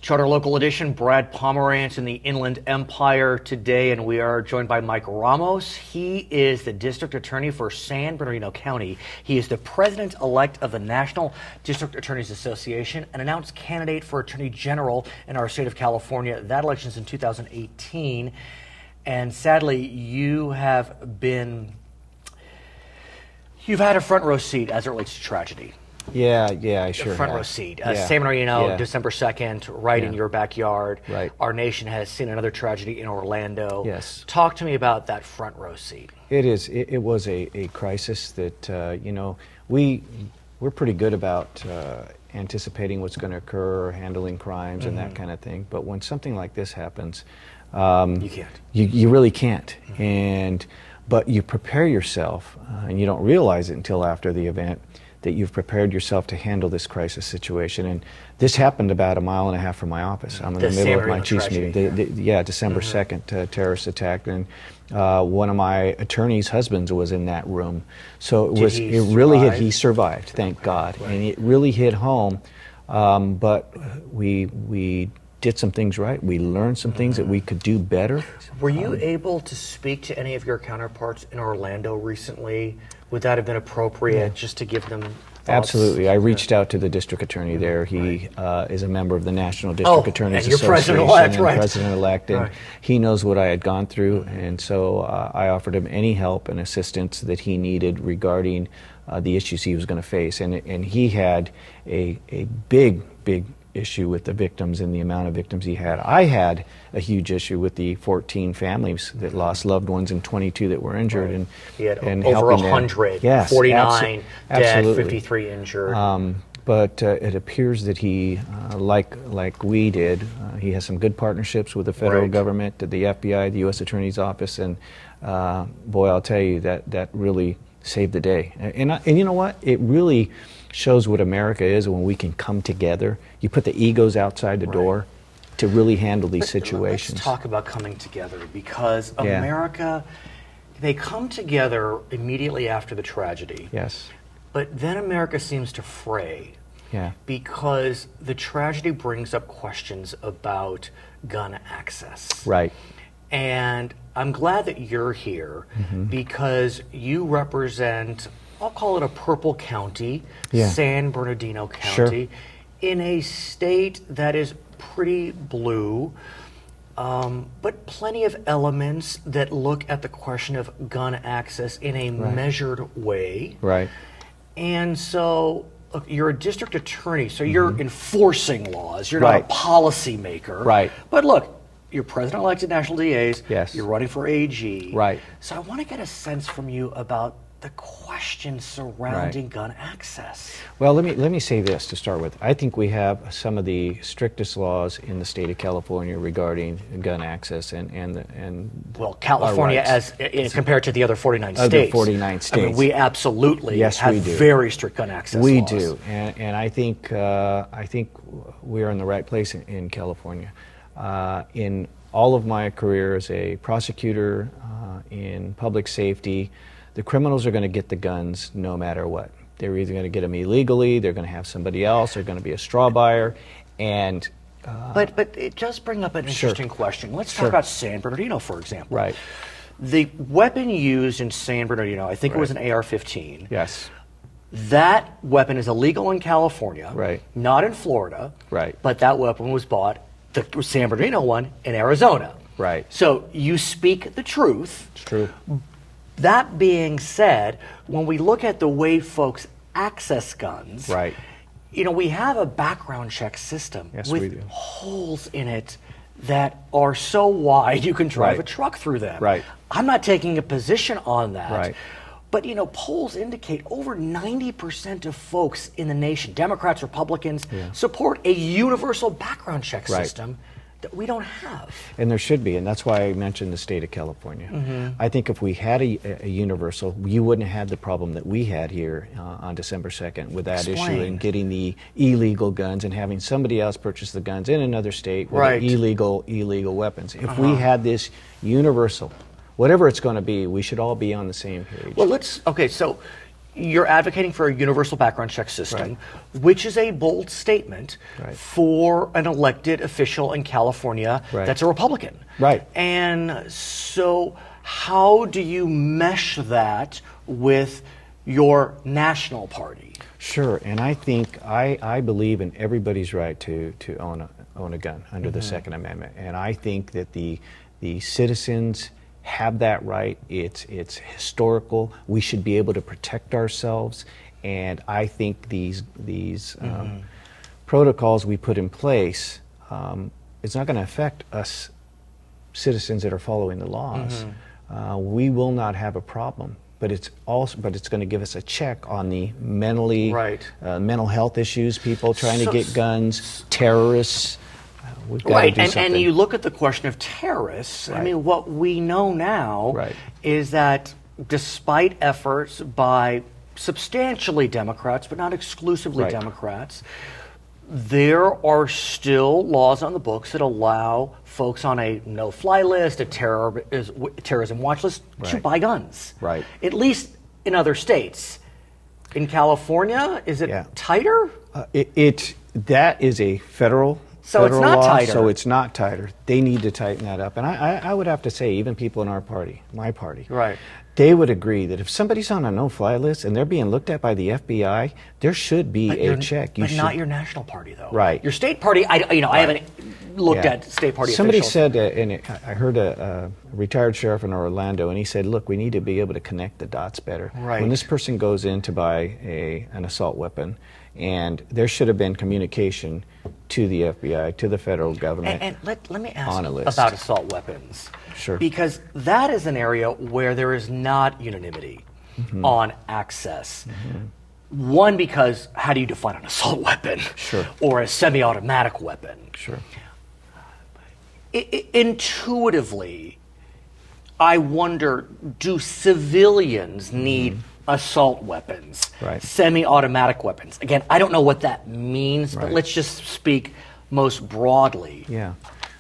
Charter Local Edition, Brad Pomerance in the Inland Empire today, and we are joined by Mike Ramos. He is the District Attorney for San Bernardino County. He is the President-elect of the National District Attorneys Association, an announced candidate for Attorney General in our state of California. That election is in 2018, and sadly, you've had a front row seat as it relates to tragedy. Yeah, I sure Front have. row seat. San Bernardino, December 2nd, right in your backyard. Right. Our nation has seen another tragedy in Orlando. Yes. Talk to me about that front row seat. It was a crisis that, we're pretty good about anticipating what's going to occur, handling crimes and that kind of thing. But when something like this happens, you can't. You really can't. But you prepare yourself, and you don't realize it until after the event, that you've prepared yourself to handle this crisis situation. And this happened about 1.5 miles from my office. I'm in the middle of my Chiefs meeting. December 2nd, terrorist attack. And one of my attorney's husbands was in that room. So he survived, thank God. Right. And it really hit home. But we did some things right. We learned some things that we could do better. Were you able to speak to any of your counterparts in Orlando recently? Would that have been appropriate just to give them thoughts? Absolutely. I reached out to the district attorney there. He is a member of the National District Attorneys Association. President-elect, and he knows what I had gone through, and so I offered him any help and assistance that he needed regarding the issues he was going to face. And he had a big issue with the victims and the amount of victims he had. I had a huge issue with the 14 families that lost loved ones and 22 that were injured. And he had and over 100, 49 dead, 53 injured. But it appears that he, like we did, he has some good partnerships with the federal government, the FBI, the U.S. Attorney's Office, and boy, I'll tell you, that really saved the day. And you know what? It really shows what America is when we can come together. You put the egos outside the door to really handle these situations. Let's talk about coming together, because America, they come together immediately after the tragedy. Yes. But then America seems to fray. Yeah. Because the tragedy brings up questions about gun access. Right. And I'm glad that you're here because you represent, I'll call it a purple county, San Bernardino County, in a state that is pretty blue, but plenty of elements that look at the question of gun access in a measured way. Right. And so, look, you're a district attorney, so you're enforcing laws. You're not a policy maker. Right. But look, you're president-elected national DAs. Yes. You're running for AG. Right. So I want to get a sense from you about the questions surrounding gun access. Well, let me say this to start with. I think we have some of the strictest laws in the state of California regarding gun access and well, California as compared to the other 49 states. Other 49 states. I mean, we absolutely have very strict gun access laws. We do, and I think we are in the right place in California. In all of my career as a prosecutor in public safety, the criminals are going to get the guns no matter what. They're either going to get them illegally, they're going to have somebody else, they're going to be a straw buyer, and... But it does bring up an interesting question. Let's talk about San Bernardino, for example. Right. The weapon used in San Bernardino, I think it was an AR-15. Yes. That weapon is illegal in California, not in Florida, but that weapon was bought, the San Bernardino one, in Arizona. Right. So you speak the truth. It's true. That being said, when we look at the way folks access guns, we have a background check system with holes in it that are so wide you can drive a truck through them. I'm not taking a position on that. But, polls indicate over 90% of folks in the nation, Democrats, Republicans, support a universal background check system that we don't have. And there should be, and that's why I mentioned the state of California. I think if we had a universal, you wouldn't have had the problem that we had here on December 2nd with that issue and getting the illegal guns and having somebody else purchase the guns in another state with illegal weapons. If we had this universal, whatever it's going to be, we should all be on the same page. Well, so you're advocating for a universal background check system, which is a bold statement for an elected official in California that's a Republican. Right. And so how do you mesh that with your national party? Sure, and I think I believe in everybody's right to own a gun under the Second Amendment, and I think that the citizens have that right. It's historical. We should be able to protect ourselves, and I think these protocols we put in place, it's not going to affect us citizens that are following the laws. We will not have a problem. But it's going to give us a check on the mental health issues, people trying to get guns, terrorists. We've got to do something. And you look at the question of terrorists. I mean, what we know now is that despite efforts by substantially Democrats, but not exclusively Democrats, there are still laws on the books that allow folks on a no-fly list, a terrorism watch list, to buy guns. Right. At least in other states. In California, is it tighter? That is a federal So it's not law, tighter. so it's not tighter. They need to tighten that up. And I would have to say, even people in our party, my party, they would agree that if somebody's on a no-fly list and they're being looked at by the FBI, there should be a check. But not your national party, though. Right. Your state party, I haven't looked at state party Somebody officials. said, and I heard a retired sheriff in Orlando, and he said, look, we need to be able to connect the dots better. Right. When this person goes in to buy an assault weapon, and there should have been communication to the FBI, to the federal government. And let me ask on a list. about assault weapons. Sure. Because that is an area where there is not unanimity on access. One, because how do you define an assault weapon? Sure. Or a semi-automatic weapon? Sure. Intuitively, I wonder, do civilians need assault weapons, semi-automatic weapons? Again, I don't know what that means, but let's just speak most broadly. Yeah.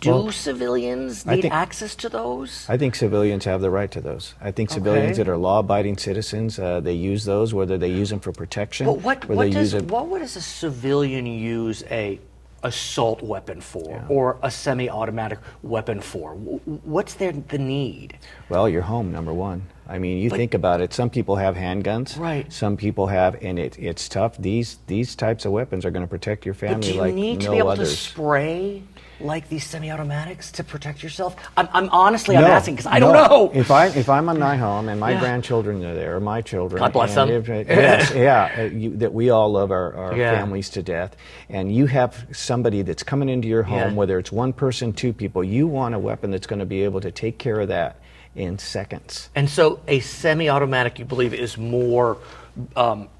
Do civilians need access to those? I think civilians have the right to those. I think civilians that are law-abiding citizens, they use those, whether they use them for protection. But what does a civilian use a assault weapon for, or a semi-automatic weapon for? What's the need? Well, your home, number one. I mean, you think about it. Some people have handguns. Right. Some people have, and it's tough. These types of weapons are going to protect your family like no others. But do you need to be able to spray like these semi-automatics to protect yourself? I'm honestly asking because I don't know. If I'm in my home and my grandchildren are there, or my children, God bless them. That we all love our families to death, and you have somebody that's coming into your home, whether it's one person, two people, you want a weapon that's going to be able to take care of that in seconds. And so a semi-automatic, you believe, is more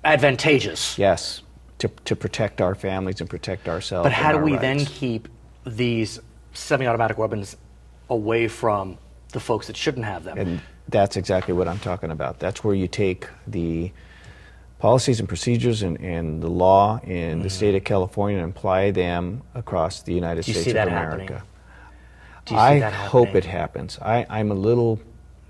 advantageous? Yes, to protect our families and protect ourselves. But how do we rights. then keep these semi-automatic weapons away from the folks that shouldn't have them? And that's exactly what I'm talking about. That's where you take the policies and procedures and the law in the state of California and apply them across the United States of America. I hope it happens. I'm a little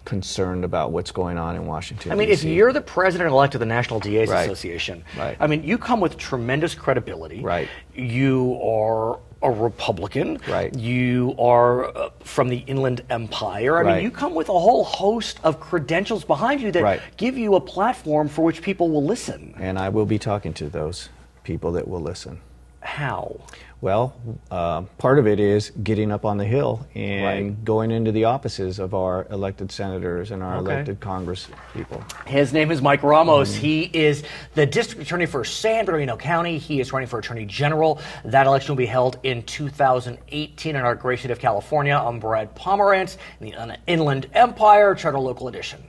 concerned about what's going on in Washington, I mean, D.C. if you're the president-elect of the National DA's Association, I mean, you come with tremendous credibility. Right. You are a Republican. Right. You are from the Inland Empire. I mean, you come with a whole host of credentials behind you that give you a platform for which people will listen. And I will be talking to those people that will listen. How? Well, part of it is getting up on the Hill and going into the offices of our elected senators and our elected Congress people. His name is Mike Ramos. He is the district attorney for San Bernardino County. He is running for attorney general. That election will be held in 2018 in our great state of California. I'm Brad Pomerance in the Inland Empire, Charter Local Edition.